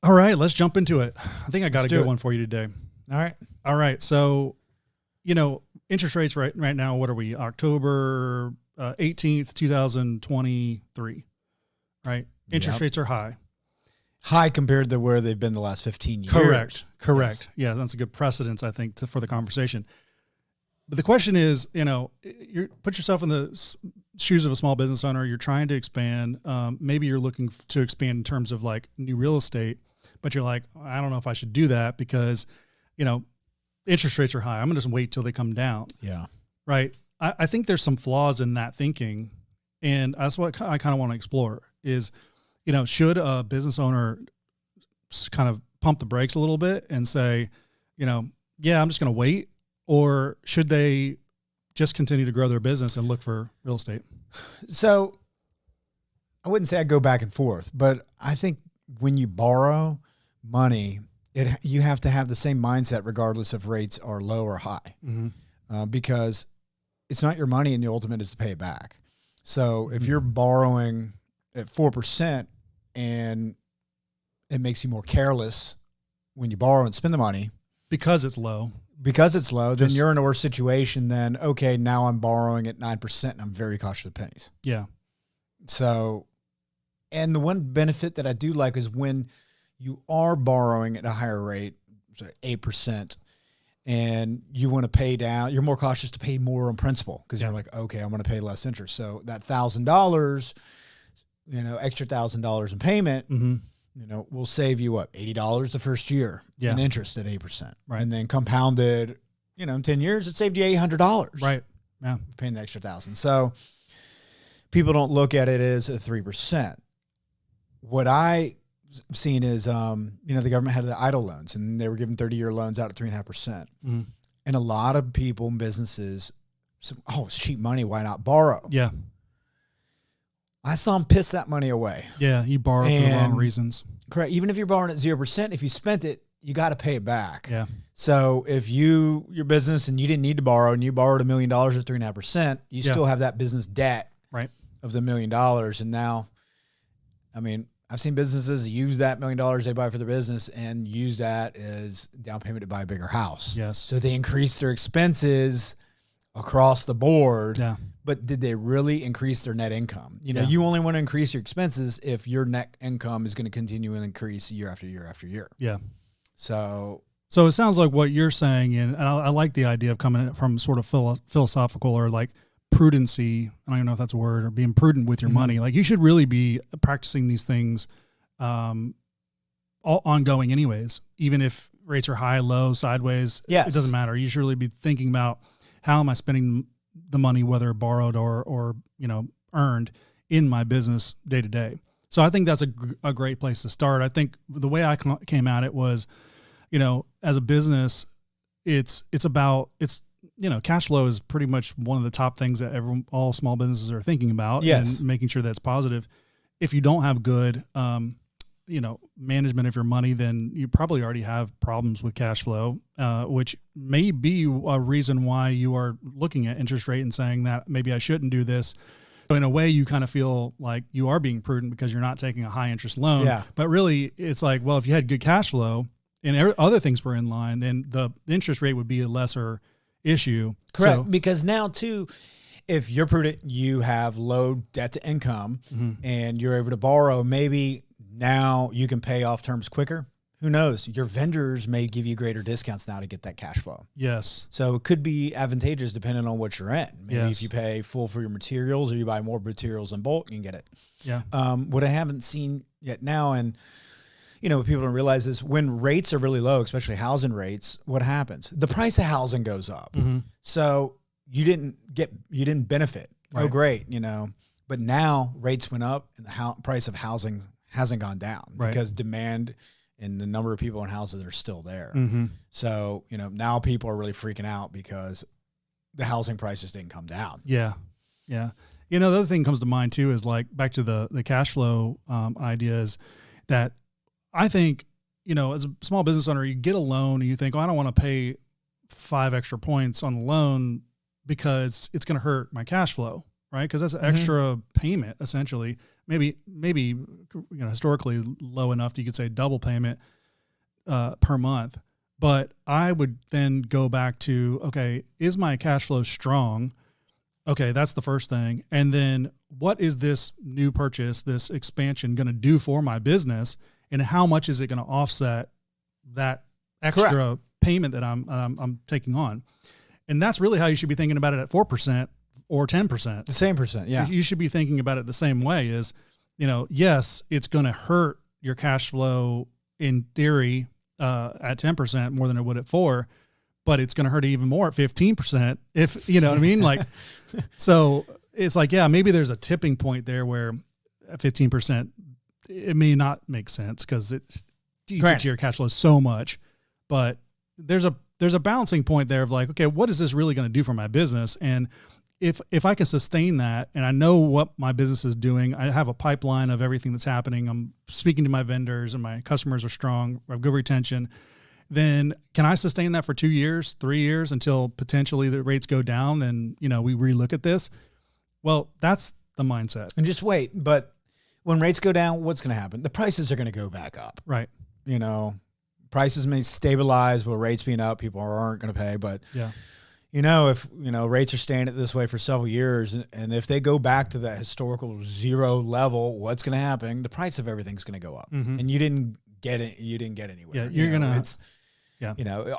All right, let's jump into it. I think I got Let's a do good it. one for you today. All right. All right. So, interest rates right now, what are we? October 18th, 2023, right? Interest Yep. rates are high. High compared to where they've been the last 15 years. Correct. Yes. Yeah, that's a good precedence, I think, for the conversation. But the question is, you put yourself in the shoes of a small business owner. You're trying to expand. Maybe you're looking to expand in terms of like new real estate, but you're like, I don't know if I should do that because, interest rates are high. I'm going to just wait till they come down. Yeah. Right. I think there's some flaws in that thinking. And that's what I kind of want to explore is, should a business owner kind of pump the brakes a little bit and say, yeah, I'm just going to wait? Or should they just continue to grow their business and look for real estate? So I wouldn't say I go back and forth, but I think when you borrow money, you have to have the same mindset regardless if rates are low or high, because it's not your money and the ultimate is to pay it back. So if you're borrowing at 4% and it makes you more careless when you borrow and spend the money because it's low, then you're in a worse situation than, okay, now I'm borrowing at 9% and I'm very cautious of pennies. Yeah. So, and the one benefit that I do like is when you are borrowing at a higher rate, so 8%, and you want to pay down, you're more cautious to pay more on principal because you're like, okay, I'm going to pay less interest. So that $1,000, extra $1,000 in payment, will save you what, $80 the first year in interest at 8%. Right. And then compounded, in 10 years, it saved you $800. Right. Yeah. Paying the extra $1,000. So people don't look at it as a 3%. What I've seen is, the government had the EIDL loans and they were giving 30-year loans out at 3.5%. And a lot of people and businesses said, oh, it's cheap money. Why not borrow? Yeah. I saw them piss that money away. Yeah. You borrow for the wrong reasons. Correct. Even if you're borrowing at 0%, if you spent it, you got to pay it back. Yeah. So if your business and you didn't need to borrow and you borrowed $1 million at 3.5%, you still have that business debt of the $1 million. And now, I've seen businesses use that $1 million they buy for their business and use that as down payment to buy a bigger house. Yes. So they increase their expenses across the board. Yeah. But did they really increase their net income? You only want to increase your expenses if your net income is going to continue and increase year after year after year. Yeah. So it sounds like what you're saying, and I like the idea of coming from sort of philosophical or like prudency. I don't even know if that's a word, or being prudent with your money. Like you should really be practicing these things ongoing anyways, even if rates are high, low, sideways. Yes. It doesn't matter. You should really be thinking about how am I spending the money, whether borrowed or earned in my business day to day. So I think that's a great place to start. I think the way I came at it was, as a business, it's cash flow is pretty much one of the top things that all small businesses are thinking about. Yes. And making sure that's positive. If you don't have good, management of your money, then you probably already have problems with cash flow, which may be a reason why you are looking at interest rate and saying that maybe I shouldn't do this. So in a way, you kind of feel like you are being prudent because you're not taking a high interest loan. Yeah. But really, it's like, well, if you had good cash flow and other things were in line, then the interest rate would be a lesser issue. correct. So, Because now too, if you're prudent, you have low debt to income and you're able to borrow, maybe now you can pay off terms quicker. Who knows? Your vendors may give you greater discounts now to get that cash flow. yes. So it could be advantageous depending on what you're in. Maybe Yes. if you pay full for your materials or you buy more materials in bulk, you can get it. Yeah. What I haven't seen yet now, and what people don't realize is when rates are really low, especially housing rates, what happens? The price of housing goes up. So you didn't benefit. Right. Oh, great. But now rates went up and the price of housing hasn't gone down because demand and the number of people in houses are still there. So, now people are really freaking out because the housing prices didn't come down. Yeah. Yeah. The other thing that comes to mind too is like back to the cash flow idea is that I think, as a small business owner, you get a loan and you think, oh, I don't want to pay 5 extra points on the loan because it's going to hurt my cash flow, right? Because that's an extra payment essentially. maybe historically low enough that you could say double payment per month. But I would then go back to, okay, is my cash flow strong? Okay, that's the first thing. And then what is this new purchase, this expansion going to do for my business? And how much is it going to offset that extra payment that I'm taking on? And that's really how you should be thinking about it at 4% or 10%. The same percent, yeah. You should be thinking about it the same way is, yes, it's going to hurt your cash flow in theory at 10% more than it would at 4%, but it's going to hurt even more at 15% if, you know what I mean? Like, so it's like, yeah, maybe there's a tipping point there where at 15%, it may not make sense because it eats into your cash flow so much, but there's a balancing point there of like, okay, what is this really going to do for my business? And if I can sustain that and I know what my business is doing, I have a pipeline of everything that's happening. I'm speaking to my vendors and my customers are strong, I have good retention. Then can I sustain that for 2 years, 3 years until potentially the rates go down and, we relook at this? Well, that's the mindset. And just wait. But when rates go down, what's going to happen? The prices are going to go back up. Right. Prices may stabilize with rates being up. People aren't going to pay, but yeah. If rates are staying at this way for several years, and if they go back to that historical zero level, what's going to happen? The price of everything's going to go up, and you didn't get it. You didn't get anywhere. Yeah, you're gonna. It's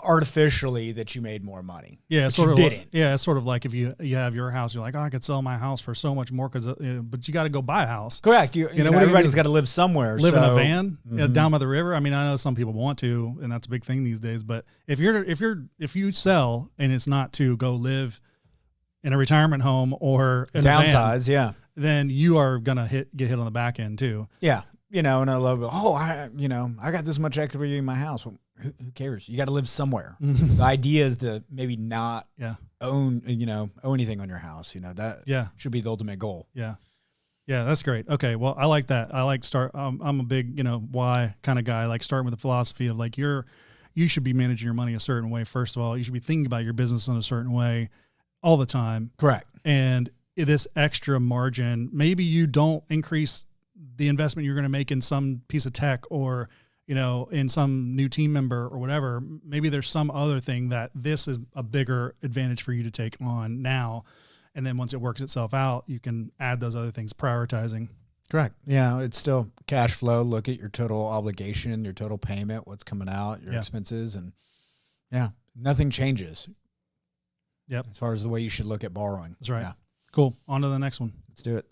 artificially that you made more money. Yeah, sort of. Didn't. It's sort of like if you have your house, you're like, oh, I could sell my house for so much more but you got to go buy a house. Correct. Everybody's got to live somewhere. Live in a van down by the river. I mean, I know some people want to, and that's a big thing these days. But if you sell and it's not to go live in a retirement home or in downsize, a van, then you are gonna get hit on the back end too. Yeah. And I love, I got this much equity in my house. Well, who cares? You got to live somewhere. The idea is to maybe not own anything on your house. That should be the ultimate goal. Yeah. Yeah, that's great. Okay. Well, I like that. I like I'm a big, why kind of guy. I like starting with the philosophy of like you should be managing your money a certain way. First of all, you should be thinking about your business in a certain way all the time. Correct. And this extra margin, maybe you don't increase the investment you're going to make in some piece of tech or, in some new team member or whatever. Maybe there's some other thing that this is a bigger advantage for you to take on now. And then once it works itself out, you can add those other things, prioritizing. Correct. It's still cash flow. Look at your total obligation, your total payment, what's coming out, your expenses, and nothing changes. Yep. As far as the way you should look at borrowing. That's right. Yeah. Cool. On to the next one. Let's do it.